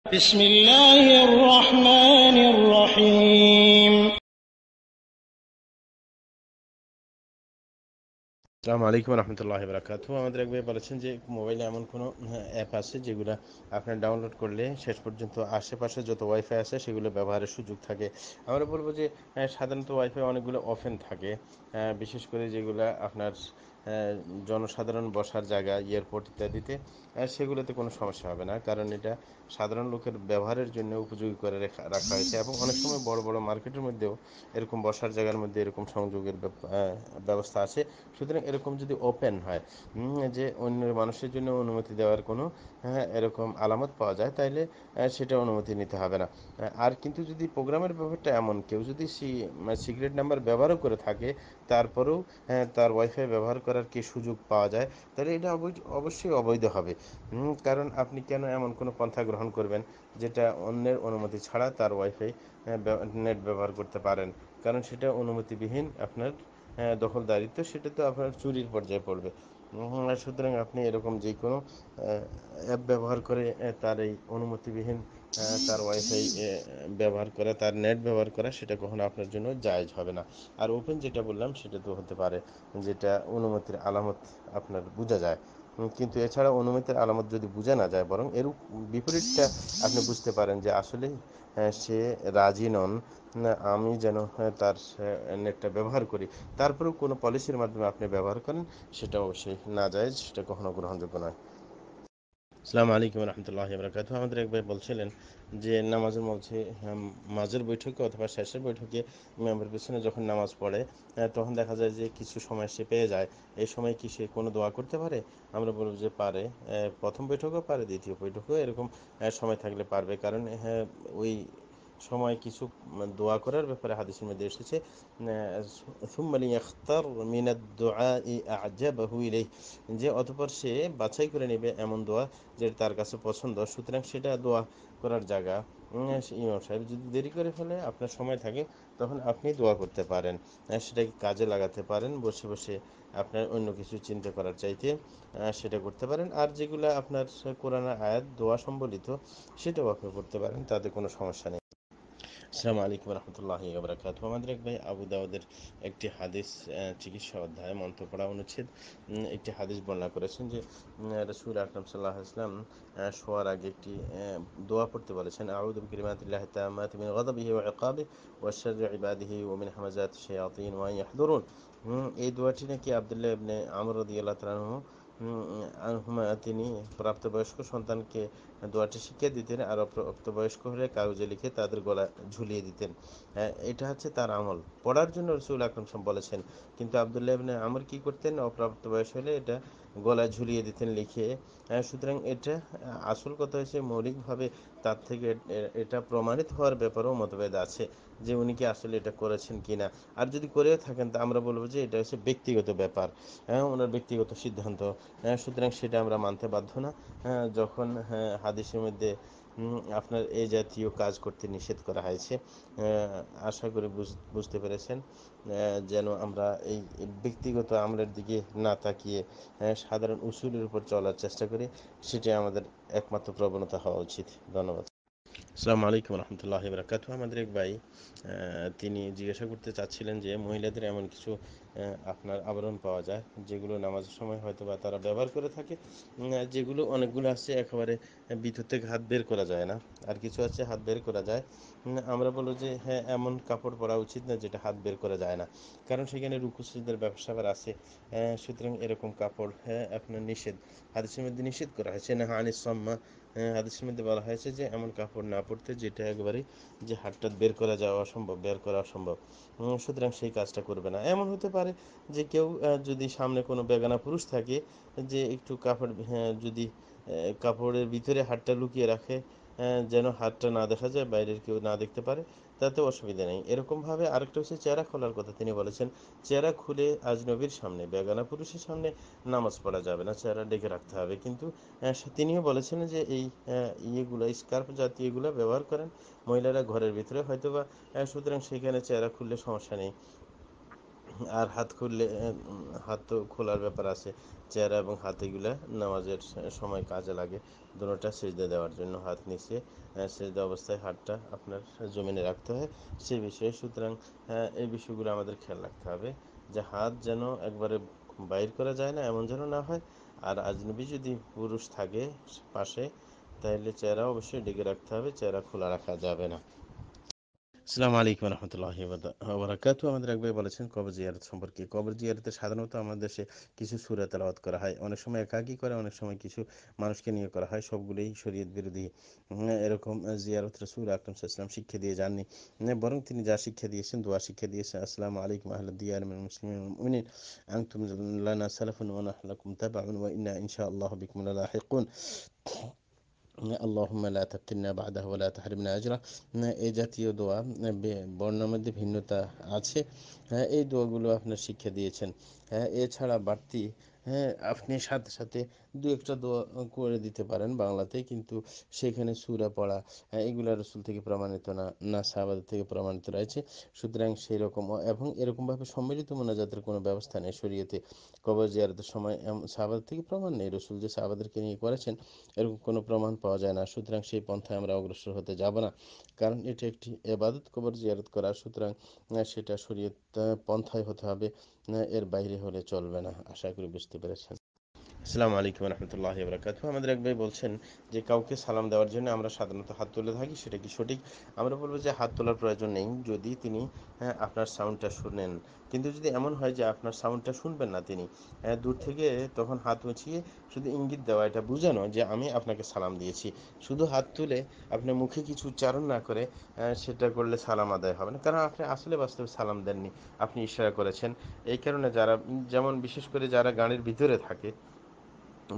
بسم الله الرحمن الرحيم আসসালামু আলাইকুম রহমতুল্লাহি বারাকাতুহু। আমাদের এক ভাই বলেছেন যে মোবাইলে এমন কোনো অ্যাপ আছে যেগুলো আপনার ডাউনলোড করলে শেষ পর্যন্ত আশেপাশে যত ওয়াইফাই আছে সেগুলো ব্যবহারের সুযোগ থাকে। আমরা বলবো যে সাধারণত ওয়াইফাই অনেকগুলো অফেন থাকে, বিশেষ করে যেগুলো আপনার জনসাধারণ বসার জায়গা, এয়ারপোর্ট ইত্যাদিতে সেগুলোতে কোনো সমস্যা হবে না, কারণ এটা সাধারণ লোকের ব্যবহারের জন্য উপযোগী করে রাখা হয়েছে। এবং অনেক সময় বড় বড় মার্কেটের মধ্যেও এরকম বসার জায়গার মধ্যে এরকম সংযোগের ব্যবস্থা আছে। সুতরাং এরকম যদি ওপেন হয়, যে অন্য মানুষের জন্য অনুমতি দেওয়ার কোনো এরকম আলামত পাওয়া যায়, তাইলে সেটা অনুমতি নিতে হবে না। আর কিন্তু যদি প্রোগ্রামের ব্যাপারটা এমন, কেউ যদি সিক্রেট নাম্বার ব্যবহারও করে থাকে, তারপরেও তার ওয়াইফাই ব্যবহার করার কি সুযোগ পাওয়া যায়, তাহলে এটা অবশ্যই অবৈধ হবে। কারণ আপনি কেন এমন কোনো পন্থা গ্রহণ করবেন যেটা অন্যের অনুমতি ছাড়া তার ওয়াইফাই নেট ব্যবহার করতে পারেন? কারণ সেটা অনুমতিবিহীন আপনার দখলদারিত্ব, সেটা তো আপনার চুরির পর্যায়ে পড়বে। সুতরাং আপনি এরকম যে কোনো অ্যাপ ব্যবহার করে তার এই অনুমতিবিহীন তার ওয়াইফাই ব্যবহার করা, তার নেট ব্যবহার করা, সেটা কখনো আপনার জন্য জায়েজ হবে না। আর ওপেন যেটা বললাম সেটা তো হতে পারে যেটা অনুমতির আলামত আপনার বোঝা যায়, কিন্তু এছাড়া অনুমতির আলামত যদি বোঝা না যায়, বরং এর বিপরীতটা আপনি বুঝতে পারেন যে আসলে সে রাজি নন না আমি যেন তার নেটটা ব্যবহার করি, তারপরেও কোনো পলিসির মাধ্যমে আপনি ব্যবহার করেন, সেটা অবশ্যই না যায়, সেটা কখনো গ্রহণযোগ্য নয়। আসসালামু আলাইকুম রহমতুল্লাহি বারাকাতুহু। আমাদের এক ভাই বলছিলেন যে নামাজের মধ্যে মাঝের বৈঠকে অথবা শেষের বৈঠকে ইমামের পেছনে যখন নামাজ পড়ে, তখন দেখা যায় যে কিছু সময় সে পেয়ে যায়। এই সময় কি সে কোনো দোয়া করতে পারে? আমরা বলব যে পারে। প্রথম বৈঠকেও পারে, দ্বিতীয় বৈঠকেও এরকম সময় থাকলে পারবে, কারণ ওই সময় কিছু দোয়া করার ব্যাপারে হাদিসের মধ্যে এসেছে, সুম্মা লিয়াখতার মিনাদ দুআই আ'জাবাহু ইলাইহি, যে অতঃপর সে বাছাই করে নেবে এমন দোয়া যেটা তার কাছে পছন্দ, সুতরাং সেটা দোয়া করার জায়গা। ইমাম সাহেব যদি দেরি করে ফেলে, আপনার সময় থাকে, তখন আপনি দোয়া করতে পারেন, সেটাকে কাজে লাগাতে পারেন, বসে বসে আপনার অন্য কিছু চিন্তা করার চাইতে সেটা করতে পারেন। আর যেগুলো আপনার কোরআনের আয়াত দোয়া সম্বলিত, সেটাও আপনি করতে পারেন, তাতে কোনো সমস্যা নেই। আসসালামু আলাইকুম রহমতুল্লাহি ওয়া আমাদের এক ভাই আবু দাউদের একটি হাদিস, চিকিৎসা অধ্যায় মন্ত্র পড়া অনুচ্ছেদ, একটি হাদিস বর্ণনা করেছেন যে রাসূল আকরাম সাল্লাল্লাহু আলাইহি ওয়াসাল্লাম শোয়ার আগে একটি দোয়া পড়তে বলেছেন, আউযু বিকালিমাতিল্লাহি তাম্মাতি মিন গাযাবিহি ওয়া ইকাবিহি ওয়া শাররি ইবাদিহি ওয়া মিন হামাযাতিশ শায়াতিন ওয়া আন ইয়াহদুরুন। এই দোয়াটি নাকি আব্দুল্লাহ ইবনে আমর রাদিয়াল্লাহু তাআলা আনহুমা তিনি প্রাপ্তবয়স্ক সন্তানকে দোয়াটি শিখিয়ে দিতেন, আর অপ্রাপ্তবয়স্ক হলে কাগজে লিখে তাদের গলা ঝুলিয়ে দিতেন। এটা হচ্ছে তার আমল, পড়ার জন্য রাসূল আকরাম সাল্লাল্লাহু আলাইহি ওয়াসাল্লাম বলেছেন। কিন্তু আব্দুল্লাহ ইবনে আমর কি করতেন? অপ্রাপ্ত বয়স হলে এটা গলায় ঝুলিয়ে দিতেন লিখে। সুতরাং এটা আসল কথা হচ্ছে মৌলিকভাবে তার থেকে এটা প্রমাণিত হওয়ার ব্যাপারেও মতভেদ আছে যে উনি কি আসলে এটা করেছেন কিনা। আর যদি করেও থাকেন, তা আমরা বলবো যে এটা হচ্ছে ব্যক্তিগত ব্যাপার, ওনার ব্যক্তিগত সিদ্ধান্ত। সুতরাং সেটা আমরা মানতে বাধ্য না। যখন হাদিসের মধ্যে আপনার এই জাতীয় কাজ করতে নিষেধ করা হয়েছে, আশা করি বুঝতে পেরেছেন, যেন আমরা এই ব্যক্তিগত আমলের দিকে না তাকিয়ে সাধারণ উসুলের উপর চলার চেষ্টা করি, সেটাই আমাদের একমাত্র প্রবণতা হওয়া উচিত। ধন্যবাদ। আসসালামু আলাইকুম রহমতুল্লাহি বারাকাতুহু। আমাদের এক ভাই তিনি জিজ্ঞাসা করতে চাচ্ছিলেন যে মহিলাদের এমন কিছু আপনার আবরণ পাওয়া যায় যেগুলো নামাজের সময় হয়তো বা তারা ব্যবহার করে থাকে, যেগুলো অনেকগুলো আছে একেবারে ভিতর থেকে হাত বের করা যায় না, আর কিছু আছে হাত বের করা যায়। আমরা বলবো যে হ্যাঁ, এমন কাপড় পরা উচিত না যেটা হাত বের করা যায় না, কারণ সেখানে রুকু সিজদার ব্যবসা আছে। সুতরাং এরকম কাপড় আপনার নিষেধ, হাদিসের মধ্যে নিষেধ করা হয়েছে না আনিস সাম্মা। হাদিসের মধ্যে বলা হয়েছে যে এমন কাপড় না পরতে যেটা একবারে যে হাতটা বের করা যাওয়া অসম্ভব, বের করা অসম্ভব। সুতরাং সেই কাজটা করবে না। এমন হতে পারে যে কেউ যদি সামনে কোনো বেগানা পুরুষ থাকে, যে একটু কাপড় যদি কাপড়ের ভিতরে হাতটা লুকিয়ে রাখে, যেন হাতটা না দেখা যায়, বাইরের কেউ না দেখতে পারে, তাতে অসুবিধা নেই। এরকমভাবে আরেকটা হচ্ছে চেহারা খোলার কথা তিনি বলেছেন। চেহারা খুলে আজনবীর সামনে, বেগানা পুরুষের সামনে নামাজ পড়া যাবে না, চেহারা ডেকে রাখতে হবে। কিন্তু তিনিও বলেছেন যে এই ইয়েগুলো, স্কার্ফ জাতীয় এগুলো ব্যবহার করেন মহিলারা ঘরের ভিতরে হয়তোবা, সুতরাং সেখানে চেহারা খুললে সমস্যা নেই। আর হাত খুললে হাত তো খোলার ব্যাপার আছে। চেহারা এবং হাত এগুলা নামাজের সময় কাজে লাগে। দোনোটা সিজদা দেওয়ার জন্য হাত নিচে সিজদা অবস্থায় হাতটা আপনার জমিনে রাখতে হয় সে বিষয়ে। সুতরাং এই বিষয়গুলো আমাদের খেয়াল রাখতে হবে যে হাত যেন একবারে বাইর করা যায় না এমন যেন না হয়। আর আজনবী যদি পুরুষ থাকে পাশে তাহলে চেহারা অবশ্যই ঢেকে রাখতে হবে, চেহারা খোলা রাখা যাবে না। আসসালামু আলাইকুম রহমতুল্লাহি ওয়া বারাকাতুহু। আমাদের এক ভাই বলেছেন কবর জিয়ারত সম্পর্কে। কবর জিয়ারতে সাধারণত আমাদের দেশে কিছু সূরা তেলাওয়াত করা হয়, অনেক সময় একাকী করে, অনেক সময় কিছু মানুষকে নিয়ে করা হয়। সবগুলোই শরীয়ত বিরোধী। এরকম জিয়ারত রাসূল আকরাম সাল্লাল্লাহু আলাইহি ওয়াসাল্লাম শিক্ষা দিয়ে যাননি। বরং তিনি যা শিক্ষা দিয়েছেন দোয়া শিক্ষা দিয়েছেন, আসসালামু আলাইকুম আহলাদ দিয়ার মিনাল মুসলিমিন ওয়াল মুমিনিন আনতুম লানা সালাফুন ওয়া নাহনু লাকুম তাবাউন ওয়া ইন্না ইনশাআল্লাহু বিকুম লাহিকুন আল্লাহুম্মা লা তাফতিননা বা'দাহু ওয়া লা তাহরিমনা আজরা। এই জাতীয় দোয়া বর্ণের মধ্যে ভিন্নতা আছে। এই দোয়াগুলো আপনার শিক্ষা দিয়েছেন। এছাড়া বাড়তি আপনি সাথে সাথে দু একটা দোয়া করে দিতে পারেন বাংলাতে, কিন্তু সেখানে সূরা পড়া এগুলা রাসূল থেকে প্রমাণিত না, না সাহাবাদের থেকে প্রমাণিত রয়েছে। সুতরাং সেই রকম এবং এরকমভাবে সম্মিলিত মোনাজাতের কোনো ব্যবস্থা নেই শরীয়তে। কবর জিয়ারতের সময় সাহাবাদের থেকে প্রমাণ নেই, রাসূল যে সাহাবাদেরকে নিয়ে করেছেন এরকম কোনো প্রমাণ পাওয়া যায় না। সুতরাং সেই পন্থায় আমরা অগ্রসর হতে যাব না, কারণ এটা একটি ইবাদত কবর জিয়ারত করা। সুতরাং সেটা শরীয়ত পন্থায় হতে হবে, এর বাইরে হলে চলবে না। আশা করি বুঝতে পেরেছেন। আসসালামু আলাইকুম রহমতুল্লাহি বারাকাতুহু। আমাদের এক ভাই বলছেন যে কাউকে সালাম দেওয়ার জন্য আমরা সাধারণত হাত তুলে থাকি, সেটা কি সঠিক? আমরা বলবো যে হাত তোলার প্রয়োজন নেই যদি তিনি আপনার সাউন্ডটা শুনেন। কিন্তু যদি এমন হয় যে আপনার সাউন্ডটা শুনবেন না তিনি, দূর থেকে, তখন হাত উঁচিয়ে শুধু ইঙ্গিত দেওয়া, এটা বোঝানো যে আমি আপনাকে সালাম দিয়েছি। শুধু হাত তুলে আপনার মুখে কিছু উচ্চারণ না করে সেটা করলে সালাম আদায় হবে না, কারণ আপনি আসলে বাস্তবে সালাম দেননি, আপনি ইশারা করেছেন। এই কারণে যারা, যেমন বিশেষ করে যারা গাড়ির ভিতরে থাকে,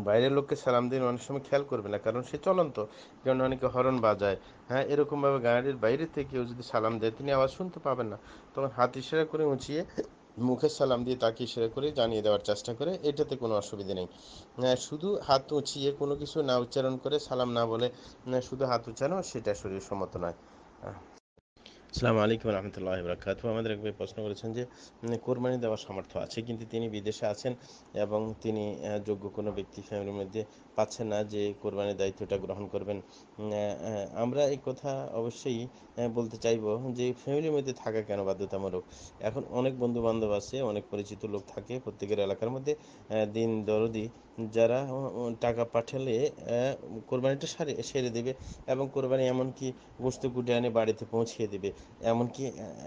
বাইরের লোককে সালাম দিন অনেক সময় খেয়াল করবে না, কারণ সে চলন্ত, কারণ অনেকে হরন বাজায়। এরকমভাবে গাড়ির বাইরে থেকে কেউ যদি সালাম দেয় তিনি আওয়াজ শুনতে পাবেন না, তখন হাত ইশারা করে উঁচিয়ে মুখের সালাম দিয়ে তাকে ইশারা করে জানিয়ে দেওয়ার চেষ্টা করে, এটাতে কোনো অসুবিধা নেই। শুধু হাত উঁচিয়ে কোনো কিছু না উচ্চারণ করে সালাম না বলে শুধু হাত উচ্চারণ, সেটা শরীর সম্মত নয়। আসসালামু আলাইকুম রহমতুল্লাহি বারাকাতুহু। আমাদের এক ভাই প্রশ্ন করেছেন যে কোরবানি দেওয়ার সামর্থ্য আছে কিন্তু তিনি বিদেশে আছেন এবং তিনি যোগ্য কোনো ব্যক্তি ফ্যামিলির মধ্যে পাচ্ছেন না যে কোরবানির দায়িত্বটা গ্রহণ করবেন। আমরা এই কথা অবশ্যই বলতে চাইবো যে ফ্যামিলির মধ্যে থাকা কেন বাধ্যতামূলক? এখন অনেক বন্ধু বান্ধব আছে, অনেক পরিচিত লোক থাকে প্রত্যেকের এলাকার মধ্যে, দিন দরদি, যারা টাকা পাঠালে কোরবানিটা সেরে দেবে এবং কোরবানি এমনকি গোশত কুটে এনে বাড়িতে পৌঁছিয়ে দেবে। এমনকি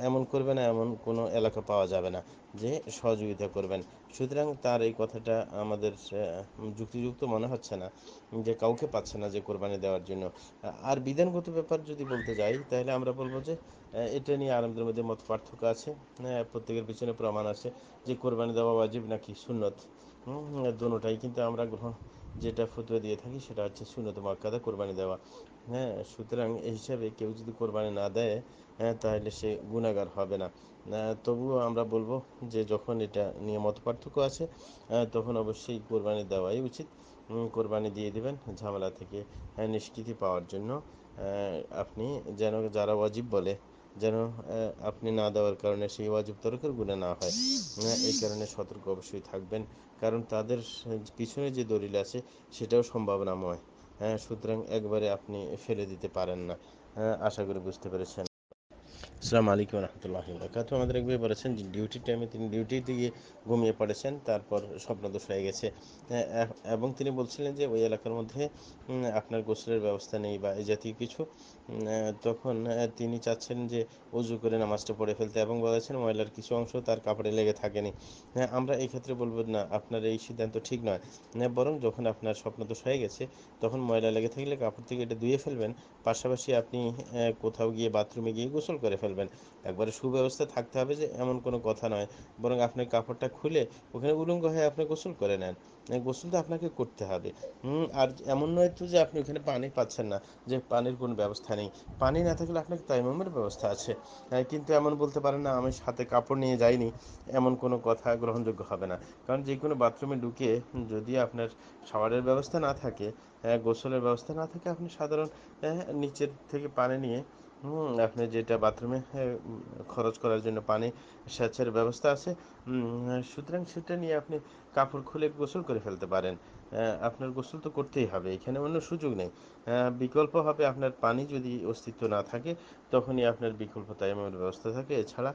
এমন করবে না এমন কোনো এলাকা পাওয়া যাবে না যে সহযোগিতা করবেন। সুতরাং তার এই কথাটা আমাদের যুক্তিযুক্ত মনে হচ্ছে না, যে কাউকে পাচ্ছে না যে কোরবানি দেওয়ার জন্য। আর বিধানগত ব্যাপার যদি বলতে যাই তাহলে আমরা বলবো যে এটা নিয়ে আলেমদের মধ্যে মত পার্থক্য আছে। প্রত্যেকের পিছনে প্রমাণ আছে যে কোরবানি দেওয়া ওয়াজিব নাকি সুন্নত, দোনোটাই। কিন্তু আমরা যেটা ফতোয়া দিয়ে থাকি সেটা হচ্ছে সুন্নত মুআক্কাদা কোরবানি দেওয়া। সুতরাং এই হিসাবে কেউ যদি কোরবানি না দেয় তাহলে সে গুনাহগার হবে না। তবুও আমরা বলবো যে যখন এটা নিয়ে মত পার্থক্য আছে তখন অবশ্যই কোরবানি দেওয়াই উচিত। কোরবানি দিয়ে দিবেন ঝামেলা থেকে নিষ্কৃতি পাওয়ার জন্য। আপনি যেন, যারা ওয়াজিব বলে, যেন আপনি না দেওয়ার কারণে সেই ওয়াজিব তরকের গুনাহ না হয়, এই কারণে সতর্ক অবশ্যই থাকবেন, কারণ তাদের পিছনে যে দলিল আছে সেটাও সম্ভাবনাময়। সুতরাং একবারে আপনি ফেলে দিতে পারেন না। আশা করি বুঝতে পেরেছেন। আসসালামু আলাইকুম রহমতুল্লাহি বারাকাতুহু। আমাদের এক ভাই বলেছেন যে ডিউটির টাইমে তিনি ডিউটিতে গিয়ে ঘুমিয়ে পড়েছেন, তারপর স্বপ্নদোষ হয়ে গেছে এবং তিনি বলছিলেন যে ওই এলাকার মধ্যে আপনার গোসলের ব্যবস্থা নেই বা এই জাতীয় কিছু। তখন তিনি চাচ্ছেন যে অজু করে নামাজটা পড়ে ফেলতে এবং বলেছেন ময়লার কিছু অংশ তার কাপড়ে লেগে থাকেনি। আমরা এই ক্ষেত্রে বলবো না, আপনার এই সিদ্ধান্ত ঠিক নয়। বরং যখন আপনার স্বপ্নদোষ হয়ে গেছে তখন ময়লা লেগে থাকলে কাপড় থেকে এটা ধুয়ে ফেলবেন, পাশাপাশি আপনি কোথাও গিয়ে বাথরুমে গিয়ে গোসল করে ফেলবেন। একবারে সুব্যবস্থা থাকতে হবে যে এমন কোনো কথা নয়, বরং আপনি কাপড়টা খুলে ওখানে উলঙ্গ হয়ে আপনি গোসল করে নেন। গোসল তো আপনাকে করতে হবে। আর এমন নয় তো যে আপনি ওখানে পানি পাচ্ছেন না, যে পানির কোনো ব্যবস্থা নেই। পানি না থাকলে আপনাকে তায়াম্মুমের ব্যবস্থা আছে। কিন্তু এমন বলতে পারেন না আমি সাথে কাপড় নিয়ে যাইনি, এমন কোনো কথা গ্রহণযোগ্য হবে না। কারণ যে কোনো বাথরুমে ঢুকে যদি আপনার শাওয়ারের ব্যবস্থা না থাকে, গোসলের ব্যবস্থা না থাকে, আপনি সাধারণ নিচের থেকে পানি নিয়ে আপনি যেটা বাথরুমে খরচ করার জন্য পানি সেচের ব্যবস্থা আছে, সুতরাং সেটা নিয়ে আপনি কাপড় খুলে গোসল করে ফেলতে পারেন। আপনার গোসল তো করতেই হবে, এখানে অন্য সুযোগ নেই। বিকল্প হবে আপনার পানি যদি অস্তিত্ব না থাকে, তখনই আপনার বিকল্প তায়াম্মুমের ব্যবস্থা থাকে। এছাড়া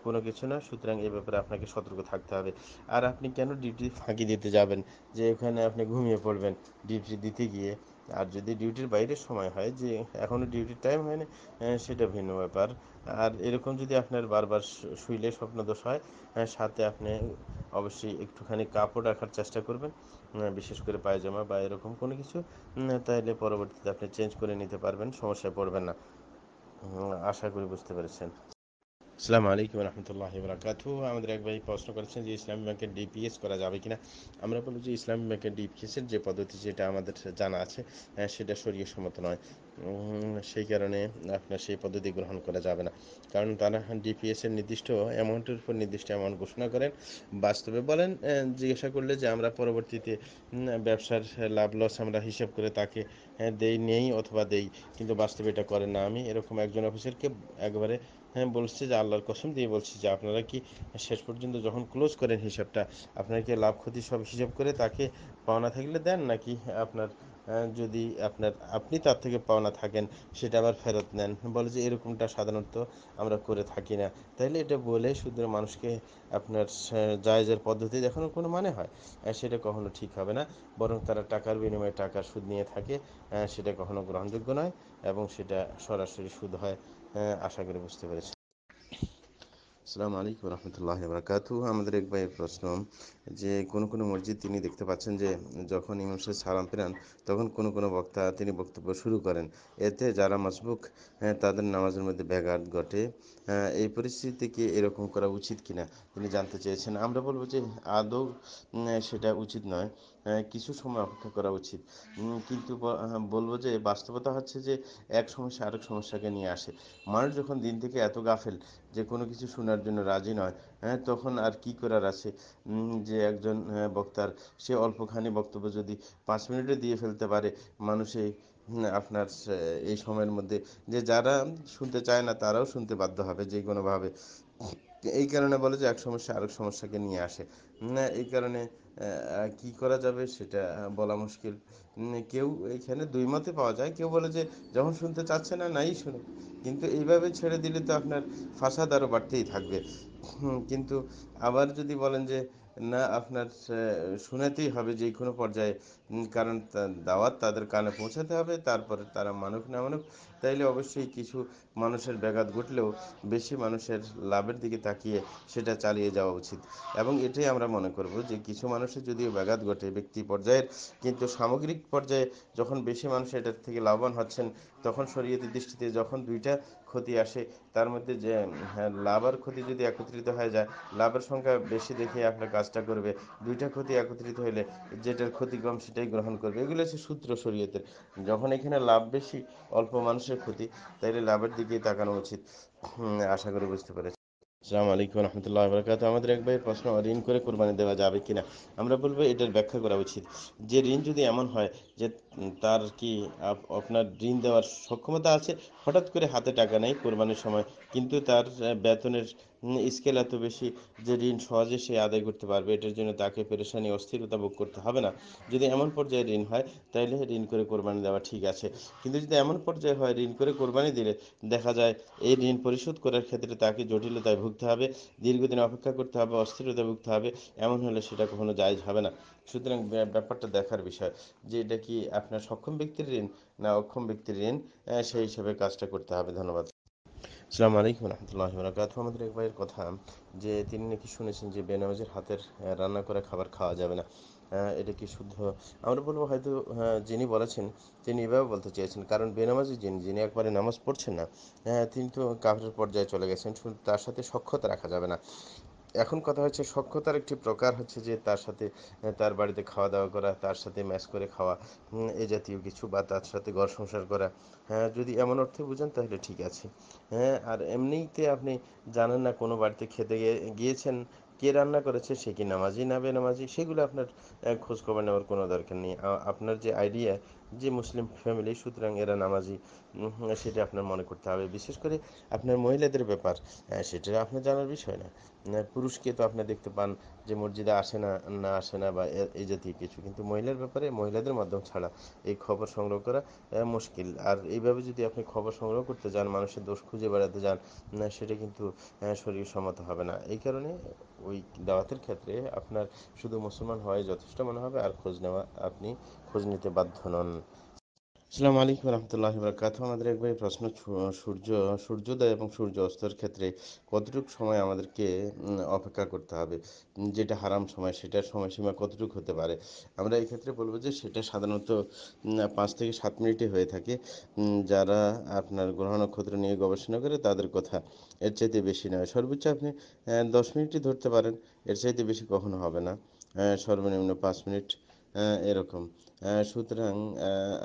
কোনো কিছু না। সুতরাং এ ব্যাপারে আপনাকে সতর্ক থাকতে হবে। আর আপনি কেন ডিউটি ফাঁকি দিতে যাবেন? যে ওখানে আপনি ঘুমিয়ে পড়বেন ডিউটি দিতে গিয়ে। আর যদি ডিউটির বাইরের সময় হয় যে এখনো ডিউটির টাইম হয়নি, সেটা ভিন্ন ব্যাপার। আর এরকম যদি আপনার বারবার শুইলে স্বপ্নদোষ হয়, সাথে আপনি অবশ্যই একটুখানি কাপড় রাখার চেষ্টা করবেন, বিশেষ করে পায়জামা বা এরকম কোনো কিছু। তাইলে পরবর্তীতে আপনি চেঞ্জ করে নিতে পারবেন, সমস্যায় পড়বেন না। আশা করি বুঝতে পেরেছেন। আসসালামু আলাইকুম রহমতুল্লাহি বারাকাতুহু। আমাদের এক ভাই প্রশ্ন করেছেন যে ইসলামী ব্যাংকের ডিপিএস করা যাবে কিনা। আমরা বলব যে ইসলামী ব্যাংকের ডিপিএসের যে পদ্ধতি যেটা আমাদের জানা আছে, সেটা শরীয়ত সম্মত নয়। সেই কারণে আপনার সেই পদ্ধতি গ্রহণ করা যাবে না। কারণ তারা ডিপিএস এর নির্দিষ্ট অ্যামাউন্টের উপর নির্দিষ্ট অ্যামাউন্ট ঘোষণা করেন। বাস্তবে বলেন, জিজ্ঞাসা করলে যে আমরা পরবর্তীতে ব্যবসার লাভ লস আমরা হিসাব করে তাকে নেই অথবা দেই, কিন্তু বাস্তবে এটা করেন না। আমি এরকম একজন অফিসারকে একবারে বলছি যে আল্লাহর কসম দিয়ে বলছি যে আপনারা কি শেষ পর্যন্ত যখন ক্লোজ করেন হিসাবটা, আপনারা কি লাভ ক্ষতি সব হিসাব করে তাকে পাওনা থাকলে দেন, নাকি আপনার যদি আপনি তার থেকে পাওনা থাকেন সেটা আবার ফেরত নেন? বলে যে এরকমটা সাধারণত আমরা করে থাকি না। তাইলে এটা বলে শুধু মানুষকে আপনার জায়েজের পদ্ধতি দেখানোর কোনো মানে হয়? সেটা কখনো ঠিক হবে না। বরং তারা টাকার বিনিময়ে টাকার সুদ নিয়ে থাকে, সেটা কখনো গ্রহণযোগ্য নয় এবং সেটা সরাসরি সুদ হয়। আশা করি বুঝতে পেরেছেন। আসসালামু আলাইকুম রহমতুল্লাহ বারকাতু। আমাদের এক ভাইয়ের প্রশ্ন যে কোন কোন মসজিদ তিনি দেখতে পাচ্ছেন যে যখন ইমাম সাহেব সালাম ফেরান, তখন কোন কোন বক্তা তিনি বক্তব্য শুরু করেন। এতে যারা মাসবুক, তাদের নামাজের মধ্যে ব্যাঘাত ঘটে। এই পরিস্থিতিতে কি এরকম করা উচিত কিনা তিনি জানতে চেয়েছেন। আমরা বলবো যে আদৌ সেটা উচিত নয়। কিছু সময় অপেক্ষা করা উচিত। কিন্তু বলবো যে বাস্তবতা হচ্ছে যে এক সমস্যা আরেক সমস্যাকে নিয়ে আসে। মানুষ যখন দিন থেকে এত গাফেল যে কোনো কিছু শোনার জন্য রাজি নয়, তখন আর কি করার আছে? যে একজন বক্তার সে অল্পখানি বক্তব্য যদি 5 মিনিটে দিয়ে ফেলতে পারে, মানুষে আপনার এই সময়ের মধ্যে যে যারা শুনতে চায় না তারাও শুনতে বাধ্য হবে যে কোনোভাবে। এই কারণে বলে যে এক সমস্যা আরেক সমস্যাকে নিয়ে আসে। এই কারণে কি করা যাবে সেটা বলা মুশকিল। কেউ এখানে দুই মতে পাওয়া যায়। কেউ বলে যে যখন শুনতে চাচ্ছে না নাই শুনুক, কিন্তু এইভাবে ছেড়ে দিলে তো আপনার ফাসাদ আরও বাড়তেই থাকবে। কিন্তু আবার যদি বলেন যে না আপনার শোনাতেই হবে যে কোনো পর্যায়ে, কারণ দাওয়াত তাদের কানে পৌঁছাতে হবে, তারপরে তারা মানুক না মানুক, তাইলে অবশ্যই কিছু মানুষের ব্যাঘাত ঘটলেও বেশি মানুষের লাভের দিকে তাকিয়ে সেটা চালিয়ে যাওয়া উচিত। এবং এটাই আমরা মনে করব যে কিছু মানুষের যদিও ব্যাঘাত ঘটে ব্যক্তি পর্যায়ের, কিন্তু সামগ্রিক পর্যায়ে যখন বেশি মানুষ এটার থেকে লাভবান হচ্ছেন, তখন শরীয়তের দৃষ্টিতে যখন দুইটা ক্ষতি আসে, তার মধ্যে যে হ্যাঁ, লাভ আর ক্ষতি যদি একত্রিত হয়ে যায়, লাভের সংখ্যা বেশি দেখে আপনার কাজটা করবে। দুইটা ক্ষতি একত্রিত হলে যেটার ক্ষতি কম সেটাই গ্রহণ করবে। এগুলো হচ্ছে সূত্র শরীয়তের। যখন এখানে লাভ বেশি, অল্প মানুষের ক্ষতি, তাইলে লাভের দিকেই তাকানো উচিত। আশা করি বুঝতে পেরেছি। আসসালামু আলাইকুম রহমতুল্লাহ বরকাত। আমাদের এক ভাইয়ের প্রশ্ন, ঋণ করে কোরবানি দেওয়া যাবে কিনা। আমরা বলবো এটার ব্যাখ্যা করা উচিত। যে ঋণ যদি এমন হয় যে তার কি আপনার ঋণ দেওয়ার সক্ষমতা আছে, হঠাৎ করে হাতে টাকা নেই কোরবানির সময়, কিন্তু তার বেতনের স্কেল এত বেশি যে ঋণ সহজে সে আদায় করতে পারবে, এটার জন্য তাকে পেরেশানি অস্থিরতা ভোগ করতে হবে না। যদি এমন পর্যায়ে ঋণ হয়, তাইলে ঋণ করে কোরবানি দেওয়া ঠিক আছে। কিন্তু যদি এমন পর্যায়ে হয় ঋণ করে কোরবানি দিলে দেখা যায় এই ঋণ পরিশোধ করার ক্ষেত্রে তাকে জটিলতায় ভুগতে হবে, দীর্ঘদিন অপেক্ষা করতে হবে, অস্থিরতায় ভুগতে হবে, এমন হলে সেটা কখনো জায়েজ হবে না। সুতরাং ব্যাপারটা দেখার বিষয় যে এটা কি আপনার সক্ষম ব্যক্তির ঋণ না অক্ষম ব্যক্তির ঋণ, সেই হিসাবে কাজটা করতে হবে। ধন্যবাদ। আসসালামু আলাইকুম রহমতুল্লাহ বরকাতুহু। আমাদের এক ভাইয়ের কথা যে তিনি নাকি শুনেছেন যে বেনামাজের হাতের রান্না করা খাবার খাওয়া যাবে না। এটা কি শুদ্ধ? আমরা বলবো হয়তো যিনি বলেছেন তিনি এভাবে বলতে চেয়েছেন, কারণ বেনামাজি যিনি যিনি একবারে নামাজ পড়ছেন না, তিনি তো কাফের পর্যায়ে চলে গেছেন, শুধু তার সাথে সখ্যতা রাখা যাবে না। এখন কথা হচ্ছে সখ্যতার একটি প্রকার হচ্ছে যে তার সাথে তার বাড়িতে খাওয়া দাওয়া করা, তার সাথে ম্যাচ করে খাওয়া, এ জাতীয় কিছু, বা তার সাথে ঘর সংসার করা। হ্যাঁ, যদি এমন অর্থে বুঝেন তাহলে ঠিক আছে। হ্যাঁ, আর এমনিতে আপনি জানেন না কোনো বাড়িতে খেতে গিয়েছেন, কে রান্না করেছে, সে কি নামাজি না বেনামাজি, সেগুলো আপনার খোঁজ খবর নেওয়ার কোনো দরকার নেই। আপনার যে আইডিয়া যে মুসলিম ফ্যামিলি, সুতরাং এরা নামাজি, সেটা আপনার মনে করতে হবে। বিশেষ করে আপনার মহিলাদের ব্যাপার, সেটা আপনার জানার বিষয় না। পুরুষকে তো আপনি দেখতে পান যে মসজিদে আসে না, না আসে না বা এই জাতীয় কিছু, কিন্তু মহিলার ব্যাপারে মহিলাদের মাধ্যম ছাড়া এই খবর সংগ্রহ করা মুশকিল। আর এইভাবে যদি আপনি খবর সংগ্রহ করতে যান, মানুষের দোষ খুঁজে বেড়াতে যান, সেটা কিন্তু শরীর সম্মত হবে না। এই কারণে ওই দাওয়াতের ক্ষেত্রে আপনার শুধু মুসলমান হওয়াই যথেষ্ট মনে হবে, আর আপনি খোঁজ নিতে বাধ্য নন। আসসালামু আলাইকুম রহমতুল্লাহ বরকাত। আমাদের একবার প্রশ্ন, সূর্যোদয় এবং সূর্য অস্তের ক্ষেত্রে কতটুকু সময় আমাদেরকে অপেক্ষা করতে হবে, যেটা হারাম সময় সেটার সময়সীমা কতটুকু হতে পারে? আমরা এই ক্ষেত্রে বলবো যে সেটা সাধারণত 5 থেকে 7 মিনিটে হয়ে থাকে। যারা আপনার গ্রহ নক্ষত্র নিয়ে গবেষণা করে তাদের কথা, এর চাইতে বেশি নয়। সর্বোচ্চ আপনি 10 মিনিটই ধরতে পারেন, এর চাইতে বেশি কখনো হবে না। সর্বনিম্ন 5 মিনিট এরকম। সুতরাং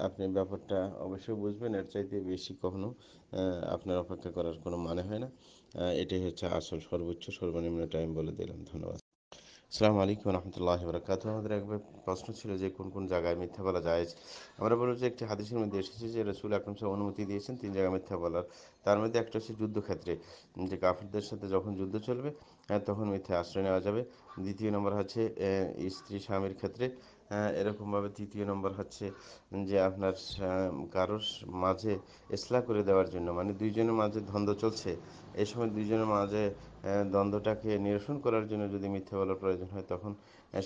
আপনি ব্যাপারটা অবশ্যই বুঝবেন, এর চাইতে বেশি কখনো আপনার অপেক্ষা করার কোনো মানে হয় না। এটাই হচ্ছে আসল সর্বোচ্চ সর্বনিম্ন টাইম বলে দিলাম। ধন্যবাদ। আসসালামু আলাইকুম রহমতুল্লাহ বরকাত। আমাদের একবার প্রশ্ন ছিল যে কোন কোন জায়গায় মিথ্যা বলা জায়েজ। আমরা বলবো যে একটি হাদিসের মধ্যে এসেছে যে রসুল আকরম সাল্লাল্লাহু অনুমতি দিয়েছেন 3 জায়গায় মিথ্যা বলার। তার মধ্যে একটা হচ্ছে যুদ্ধক্ষেত্রে, যে কাফিরদের সাথে যখন যুদ্ধ চলবে তখন মিথ্যা আশ্রয় নেওয়া যাবে। দ্বিতীয় নম্বর হচ্ছে স্ত্রী স্বামীর ক্ষেত্রে। এরকমভাবে তৃতীয় নম্বর হচ্ছে যে আপনার কারোর মাঝে ইসলাহ করে দেওয়ার জন্য, মানে দুইজনের মাঝে দ্বন্দ্ব চলছে, এই সময় দুইজনের মাঝে দ্বন্দ্বটাকে নিরসন করার জন্য যদি মিথ্যা বলার প্রয়োজন হয় তখন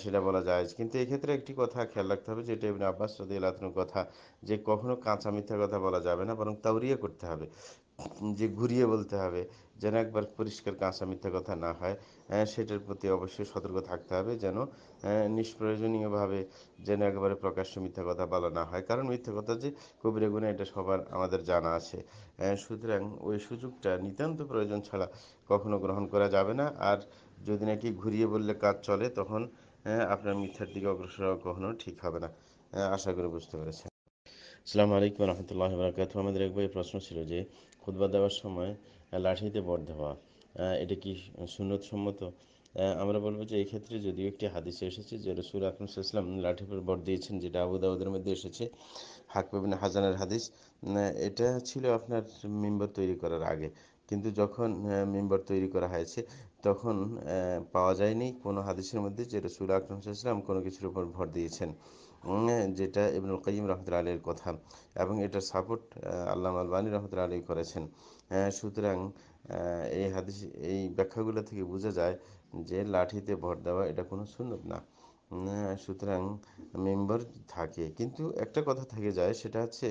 সেটা বলা যায়। কিন্তু এক্ষেত্রে একটি কথা খেয়াল রাখতে হবে, যেটা ইবনে আব্বাস রাদিয়াল্লাহু আনহুর কথা, যে কখনো কাঁচা মিথ্যা কথা বলা যাবে না, বরং তাওরিয়া করতে হবে, যে ঘুরিয়ে বলতে হবে, যেন একবার পরিষ্কার কাঁচা মিথ্যা কথা না হয়। সেটার প্রতি অবশ্যই সতর্ক থাকতে হবে, যেন নিষ্প্রয়োজনীয়ভাবে যেন একেবারে প্রকাশ্য মিথ্যা কথা বলা না হয়। কারণ মিথ্যা কথা যে কবিরা গুনাহ, এটা সবার আমাদের জানা আছে। সুতরাং ওই সুযোগটা নিতান্ত প্রয়োজন ছাড়া কখনো গ্রহণ করা যাবে না। আর যদি নাকি ঘুরিয়ে বললে কাজ চলে, তখন আপনার মিথ্যার দিকে অগ্রসর হওয়া কখনো ঠিক হবে না। আশা করি বুঝতে পেরেছেন। আসসালামু আলাইকুম রহমতুল্লাহ বরকাতুহু। আমাদের একবার প্রশ্ন ছিল যে খুতবা দেওয়ার সময় লাঠিতে ভর দেওয়া, এটা কি সুন্নত সম্মত? আমরা বলবো যে এই ক্ষেত্রে যদিও একটি হাদিসে এসেছে যে রসুল আকরম সাল্লাল্লাহু আলাইহি ওয়াসাল্লাম লাঠির উপর ভর দিয়েছেন, যেটা আবু দাউদের মধ্যে এসেছে, হাকিম ইবনে হাজানের হাদিস। এটা ছিল আপনার মিম্বর তৈরি করার আগে, কিন্তু যখন মিম্বর তৈরি করা হয়েছে তখন পাওয়া যায়নি কোনো হাদিসের মধ্যে যে রসুল আকরম সাল্লাল্লাহু আলাইহি ওয়াসাল্লাম কোনো কিছুর উপর ভর দিয়েছেন, যেটা ইবনুল কাইয়িম রাহমাতুল্লাহি আলাইহির কথা, এবং এটার সাপোর্ট আল্লামা আলবানী রাহমাতুল্লাহি আলাইহি করেছেন। সুতরাং এই হাদিস, এই ব্যাখ্যাগুলো থেকে বোঝা যায় যে লাঠিতে ভর দেওয়া এটা কোনো সুন্নত না। সুতরাং মেম্বার থাকে, কিন্তু একটা কথা থেকে যায়, সেটা হচ্ছে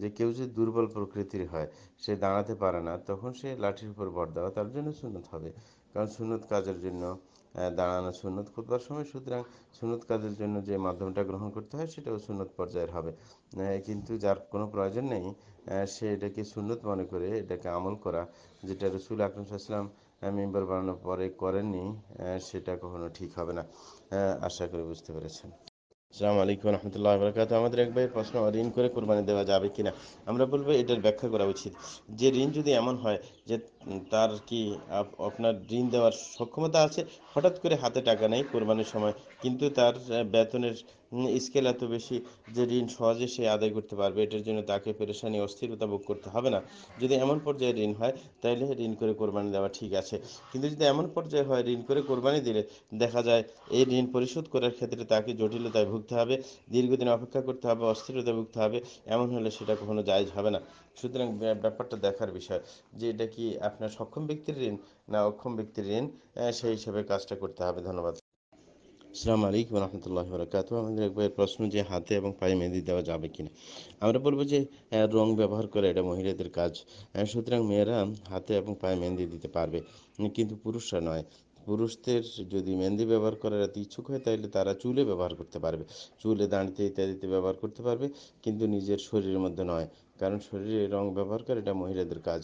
যে কেউ যদি দুর্বল প্রকৃতির হয়, সে দাঁড়াতে পারে না, তখন সে লাঠির উপর ভর দেওয়া তার জন্য সুন্নত হবে। কারণ সুন্নত কাজের জন্য দাঁড়ানো সুন্নত খুতবার সময়। সুতরাং সুন্নত কাজের জন্য যে মাধ্যমটা গ্রহণ করতে হয় সেটাও সুন্নত পর্যায়ের হবে। কিন্তু যার কোনো প্রয়োজন নেই, সে এটাকে সুন্নত মনে করে এটাকে আমল করা, যেটা রসুল আকরম সাল্লাল্লাহু আলাইহি ওয়াসাল্লাম মিম্বার বানানোর পরে করেননি, সেটা কখনো ঠিক হবে না। আশা করি বুঝতে পেরেছেন। আসসালামু আলাইকুম রহমতুল্লাহ বরকাত। আমাদের এক ভাইয়ের প্রশ্ন, ঋণ করে কোরবানি দেওয়া যাবে কিনা। আমরা বলবো এটার ব্যাখ্যা করা উচিত, যে ঋণ যদি এমন হয় যে তার কি আপনার ঋণ দেওয়ার সক্ষমতা আছে, হঠাৎ করে হাতে টাকা নেই কোরবানির সময়, কিন্তু তার বেতনের স্কেল এত বেশি যে ঋণ সহজে সে আদায় করতে পারবে, এটার জন্য তাকে পেরেশানি অস্থিরতা ভোগ করতে হবে না। যদি এমন পর্যায়ে ঋণ হয়, তাহলে ঋণ করে কোরবানি দেওয়া ঠিক আছে। কিন্তু যদি এমন পর্যায়ে হয় ঋণ করে কোরবানি দিলে দেখা যায় এই ঋণ পরিশোধ করার ক্ষেত্রে তাকে জটিলতায় ভুগতে হবে, দীর্ঘদিন অপেক্ষা করতে হবে, অস্থিরতায় ভুগতে হবে, এমন হলে সেটা কখনো জায়েজ হবে না। সুতরাং ব্যাপারটা দেখার বিষয় যে এটা কি আপনার সক্ষম ব্যক্তির ঋণ না অক্ষম ব্যক্তির ঋণ, সেই হিসাবে কাজটা করতে হবে। ধন্যবাদ। আসসালামু আলাইকুম রহমতুল্লাহ বরকাতুহু। আমাদের একবার প্রশ্ন, যে হাতে এবং পায়ে মেহেদি দেওয়া যাবে কিনা। আমরা বলবো যে রং ব্যবহার করে এটা মহিলাদের কাজ, সুতরাং মেয়েরা হাতে এবং পায়ে মেহেদি দিতে পারবে, কিন্তু পুরুষরা নয়। পুরুষদের যদি মেহেদি ব্যবহার করার এত ইচ্ছুক হয়, তাহলে তারা চুলে ব্যবহার করতে পারবে, চুলে, দাঁড়িতে ইত্যাদিতে ব্যবহার করতে পারবে, কিন্তু নিজের শরীরের মধ্যে নয়। কারণ শরীরে রং ব্যবহার করে এটা মহিলাদের কাজ,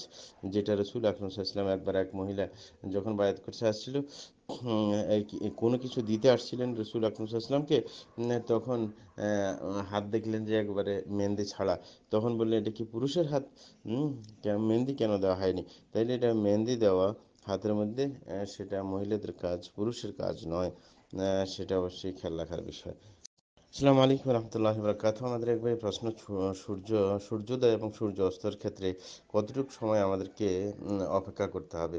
যেটা রসুল আকরম সাল্লাল্লাহু আলাইহি ওয়াসাল্লাম একবার এক মহিলা যখন বায়াত করতে আসছিল, কোনো কিছু দিতে আসছিলেন রসুল আকরম সাল্লামকে, তখন হাত দেখলেন যে একবারে মেহেন্দি ছাড়া, তখন বললেন এটা কি পুরুষের হাত, মেহেন্দি কেন দেওয়া হয়নি? তাইলে এটা মেহেন্দি দেওয়া হাতের মধ্যে, সেটা মহিলাদের কাজ, পুরুষের কাজ নয়। সেটা অবশ্যই খেয়াল রাখার বিষয়। আসসালামু আলাইকুম রহমতুল্লাহি বারাকাতুহু। আমাদের এক ভাই প্রশ্ন, সূর্যোদয় এবং সূর্য অস্তের ক্ষেত্রে কতটুকু সময় আমাদেরকে অপেক্ষা করতে হবে?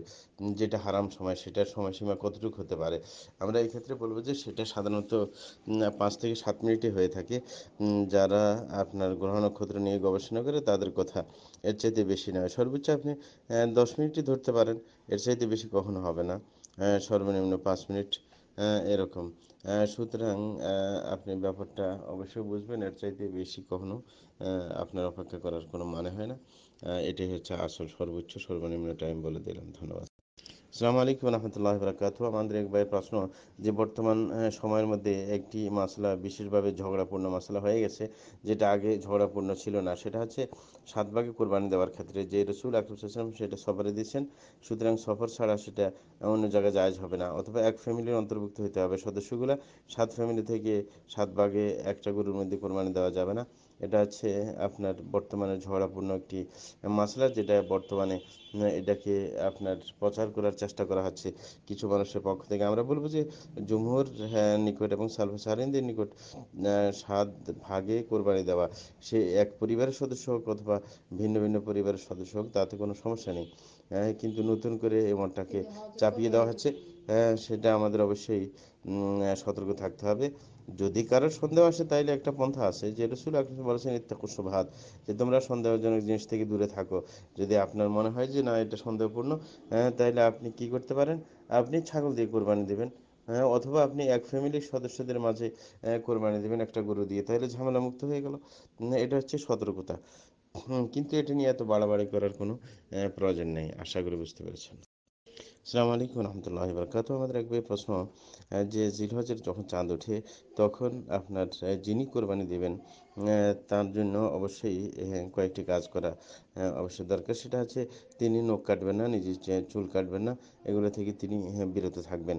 যেটা হারাম সময় সেটার সময়সীমা কতটুকু হতে পারে? আমরা এই ক্ষেত্রে বলব যে সেটা সাধারণত ৫ থেকে ৭ মিনিটই হয়ে থাকে। যারা আপনার গ্রহ নক্ষত্র নিয়ে গবেষণা করে তাদের কথা। এর চাইতে বেশি নয়। সর্বোচ্চ আপনি ১০ মিনিটই ধরতে পারেন। এর চাইতে বেশি কখনো হবে না। সর্বনিম্ন ৫ মিনিট এরকম। সুতরাং আপনি ব্যাপারটা অবশ্যই বুঝবেন। এর চাইতে বেশি কখনো আপনার অপেক্ষা করার কোনো মানে হয় না। এটাই হচ্ছে আসল সর্বোচ্চ সর্বনিম্ন টাইম বলে দিলাম। ধন্যবাদ। আসসালামু আলাইকুম রহমতুল্লাহি বারাকাতুহু। আমাদের এক ভাইয়ের প্রশ্ন, যে বর্তমান সময়ের মধ্যে একটি মাসলা বিশেষভাবে ঝগড়াপূর্ণ মাসলা হয়ে গেছে, যেটা আগে ঝগড়াপূর্ণ ছিল না। সেটা হচ্ছে ৭ ভাগে কোরবানি দেওয়ার ক্ষেত্রে যে রসুল আকরাম সাল্লাল্লাহু আলাইহি ওয়াসাল্লাম সেটা সফরে দিয়েছেন। সুতরাং সফর ছাড়া সেটা অন্য জায়গায় জায়েজ হবে না, অথবা এক ফ্যামিলির অন্তর্ভুক্ত হতে হবে সদস্যগুলা। ৭ ফ্যামিলি থেকে ৭ ভাগে একটা গরুর মধ্যে কোরবানি দেওয়া যাবে না। এটা হচ্ছে আপনার বর্তমানে ঝগড়াপূর্ণ একটি মাসলা, যেটা বর্তমানে এটাকে আপনার প্রচার করার চেষ্টা করা হচ্ছে কিছু মানুষের পক্ষ থেকে। আমরা বলবো যে জমহুর নিকট এবং সালেফিনদের নিকট ৭ ভাগে কোরবানি দেওয়া, সে এক পরিবারের সদস্য হোক অথবা ভিন্ন ভিন্ন পরিবারের সদস্য হোক, তাতে কোনো সমস্যা নেই। কিন্তু নতুন করে এমনটাকে চাপিয়ে দেওয়া হচ্ছে, সেটা আমাদের অবশ্যই সতর্ক থাকতে হবে। যদি কারোর সন্দেহ আসে তাইলে একটা পন্থা আছে, যে রসুল আকরাম বলেছেন ইত্তাকুশ শুবহাত, যে তোমরা সন্দেহজনক জিনিস থেকে দূরে থাকো। যদি আপনার মনে হয় যে না এটা সন্দেহপূর্ণ, তাইলে আপনি কি করতে পারেন? আপনি ছাগল দিয়ে কোরবানি দেবেন। অথবা আপনি এক ফ্যামিলির সদস্যদের মাঝে কোরবানি দেবেন একটা গরু দিয়ে, তাহলে ঝামেলা মুক্ত হয়ে গেল। এটা হচ্ছে সতর্কতা। কিন্তু এটা নিয়ে এত বাড়াবাড়ি করার কোনো প্রয়োজন নেই। আশা করি বুঝতে পেরেছেন। আসসালামু আলাইকুম রহমতুল্লাহি বারাকাতুহু। আমাদের এক ভাই প্রশ্ন, যে জিলহজের যখন চাঁদ ওঠে তখন আপনার যিনি কোরবানি দেবেন তার জন্য অবশ্যই কয়েকটি কাজ করা অবশ্যই দরকার। সেটা হচ্ছে তিনি নখ কাটবেন না, নিজের চুল কাটবেন না, এগুলো থেকে তিনি বিরত থাকবেন।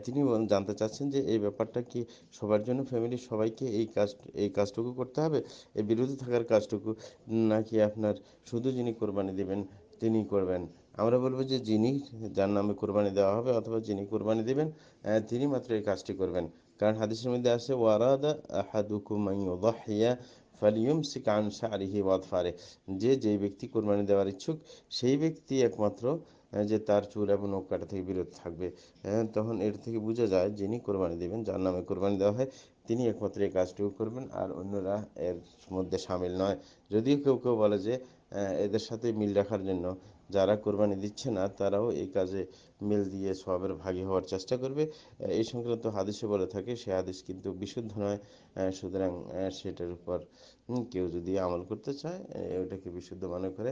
তিনি জানতে চাচ্ছেন যে এই ব্যাপারটা কি সবার জন্য, ফ্যামিলির সবাইকে এই কাজটুকু করতে হবে, এই বিরত থাকার কাজটুকু, নাকি আপনার শুধু যিনি কোরবানি দেবেন তিনি করবেন? আমরা বলবো যে যার নামে কোরবানি দেওয়া হবে অথবা যিনি কোরবানি দেবেন তিনি মাত্র এই কাজটি করবেন। কারণ হাদিসের মধ্যে আছে, ওয়ারাদা আহাদুকুম আন ইউযাহিয়া ফালিয়ুমসিক আন শা'রিহি ওয়া আযফারিহি, যে যেই ব্যক্তি কোরবানি দেওয়ার ইচ্ছুক সেই ব্যক্তি একমাত্র যে তার চুল এবং নখ কাটা থেকে বিরত থাকবে। তখন এর থেকে বোঝা যায় যিনি কোরবানি দেবেন, যার নামে কোরবানি দেওয়া হয়, তিনি একমাত্র এই কাজটুকু করবেন, আর অন্যরা এর মধ্যে সামিল নয়। যদিও কেউ কেউ বলে যে এদের সাথে মিল রাখার জন্য যারা কোরবানি দিচ্ছে না তারাও এই কাজে মিল দিয়ে সওয়াবের ভাগী হওয়ার চেষ্টা করবে। এই সংক্রান্ত হাদিসে বলে থাকে, সে হাদিস কিন্তু বিশুদ্ধ নয়। সুতরাং সেটার উপর কেউ যদি আমল করতে চায়, ওটাকে বিশুদ্ধ মনে করে,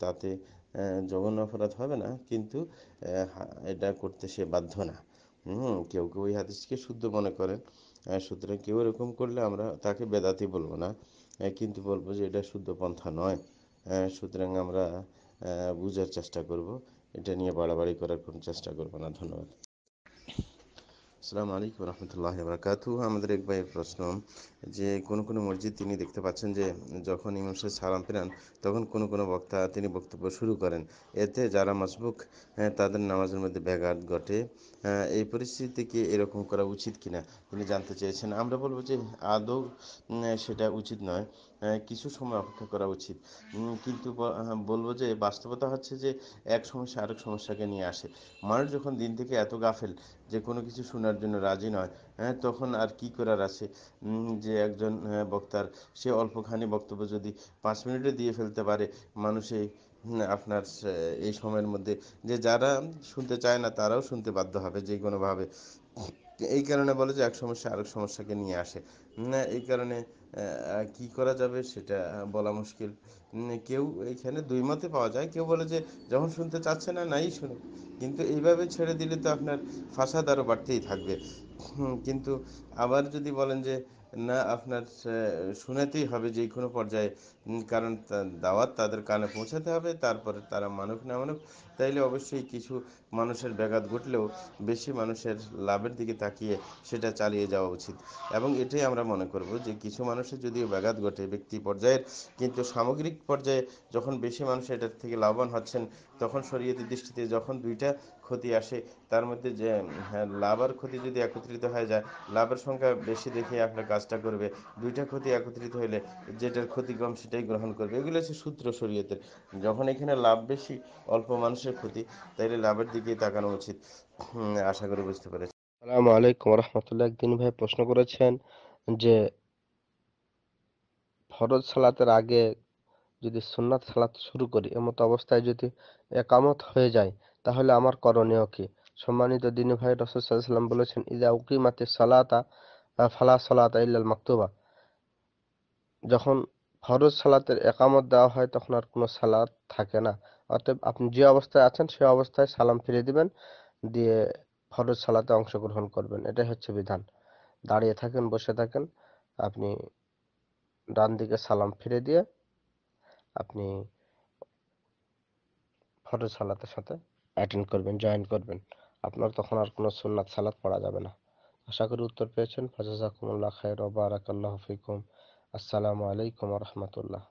তাতে জঘন্য অপরাধ হবে না, কিন্তু এটা করতে সে বাধ্য না। কেউ কেউ ওই হাদিসকে শুদ্ধ মনে করেন। সুতরাং কেউ এরকম করলে আমরা তাকে বেদাতি বলবো না, কিন্তু বলবো যে এটা শুদ্ধ পন্থা নয়। সুতরাং আমরা বুঝার চেষ্টা করব, এটা নিয়ে বাড়াবাড়ি করার কোনো চেষ্টা করব না। ধন্যবাদ। আসসালামু আলাইকুম রহমতুল্লাহি বারাকাতুহু। আমাদের এক ভাইয়ের প্রশ্ন, যে কোনো মসজিদ তিনি দেখতে পাচ্ছেন যে যখন ইমাম সাহেব সালাম ফেরান তখন কোনো বক্তা তিনি বক্তব্য শুরু করেন। এতে যারা মাসবুক তাদের নামাজের মধ্যে ব্যাঘাত ঘটে। এই পরিস্থিতিতে কি এরকম করা উচিত কিনা তিনি জানতে চেয়েছেন। আমরা বলবো যে আদৌ সেটা উচিত নয়। কিছু সময় অপেক্ষা করা উচিত। কিন্তু বলবো যে বাস্তবতা হচ্ছে যে এক সমস্যা আরেক সমস্যাকে নিয়ে আসে। মানুষ যখন দিন থেকে এত গাফেল যে কোনো কিছু শোনার জন্য রাজি নয়, তখন আর কি করার আছে? যে একজন বক্তার সে অল্পখানি বক্তব্য যদি 5 মিনিটে দিয়ে ফেলতে পারে, মানুষে আপনার এই সময়ের মধ্যে, যে যারা শুনতে চায় না তারাও শুনতে বাধ্য হবে যে কোনোভাবে। এই কারণে বলে যে এক সমস্যা আরেক সমস্যাকে নিয়ে আসে। এই কারণে কি করা যাবে সেটা বলা মুশকিল। কেউ এইখানে দুই মতে পাওয়া যায়। কেউ বলে যে যখন শুনতে চাচ্ছে না নাই শুনুক, কিন্তু এইভাবে ছেড়ে দিলে তো আপনার ফাসাদ আরও বাড়তেই থাকবে। কিন্তু আবার যদি বলেন যে না আপনার শোনাতেই হবে যে কোনো পর্যায়ে, কারণ দাওয়াত তাদের কানে পৌঁছাতে হবে, তারপরে তারা মানুক না মানুক। তাইলে অবশ্যই কিছু মানুষের ব্যাঘাত ঘটলেও বেশি মানুষের লাভের দিকে তাকিয়ে সেটা চালিয়ে যাওয়া উচিত। এবং এটাই আমরা মনে করব যে কিছু মানুষের যদিও ব্যাঘাত ঘটে ব্যক্তি পর্যায়ের, কিন্তু সামগ্রিক পর্যায়ে যখন বেশি মানুষ এটার থেকে লাভবান হচ্ছেন, তখন শরীয়তের দৃষ্টিতে যখন দুইটা ক্ষতি আসে, তার মধ্যে যে হ্যাঁ, লাভ আর ক্ষতি যদি একত্রিত হয়ে যায়, লাভের সংখ্যা বেশি দেখে আপনার কাজটা করবে, দুইটা ক্ষতি একত্রিত হলে যেটার ক্ষতি কম সেটাই গ্রহণ করবে। এগুলো হচ্ছে সূত্র শরীয়তের। যখন এখানে লাভ বেশি, অল্প মানুষের ক্ষতি, তাইলে লাভের দিকেই তাকানো উচিত। আশা করি বুঝতে পেরেছি। আসসালামু আলাইকুম রহমতুল্লাহ। একদিন ভাই প্রশ্ন করেছেন যে ফরজ সালাতের আগে যদি সুন্নাত সালাত শুরু করি, এমত অবস্থায় যদি একামত হয়ে যায়, তাহলে আমার করণীয় কি? সম্মানিত দিনী ভাই, রাসূল সাল্লাল্লাহু আলাইহি ওয়াসাল্লাম বলেছেন, ইযা উকিমাতিস সালাতা ফালা সালাতা ইল্লাল মাকতুবা। যখন ফরজ সালাতের একামত দেওয়া হয় তখন আর কোনো সালাত থাকে না। অতএব আপনি যে অবস্থায় আছেন সে অবস্থায় সালাম ফিরিয়ে দিবেন, দিয়ে ফরজ সালাতে অংশগ্রহণ করবেন। এটাই হচ্ছে বিধান। দাঁড়িয়ে থাকেন, বসে থাকেন, আপনি ডান দিকে সালাম ফিরে দিয়ে আপনি ফরজ সালাতের সাথে অ্যাটেন্ড করবেন, জয়েন করবেন। আপনার তখন আর কোনো সুন্নাত সালাত পড়া যাবে না। আশা করি উত্তর পেয়েছেন। ফাজাজাকুমুল্লাহ খাইর ওয়া বারাকাল্লাহু ফিকুম। আসসালামু আলাইকুম ওয়া রাহমাতুল্লাহ।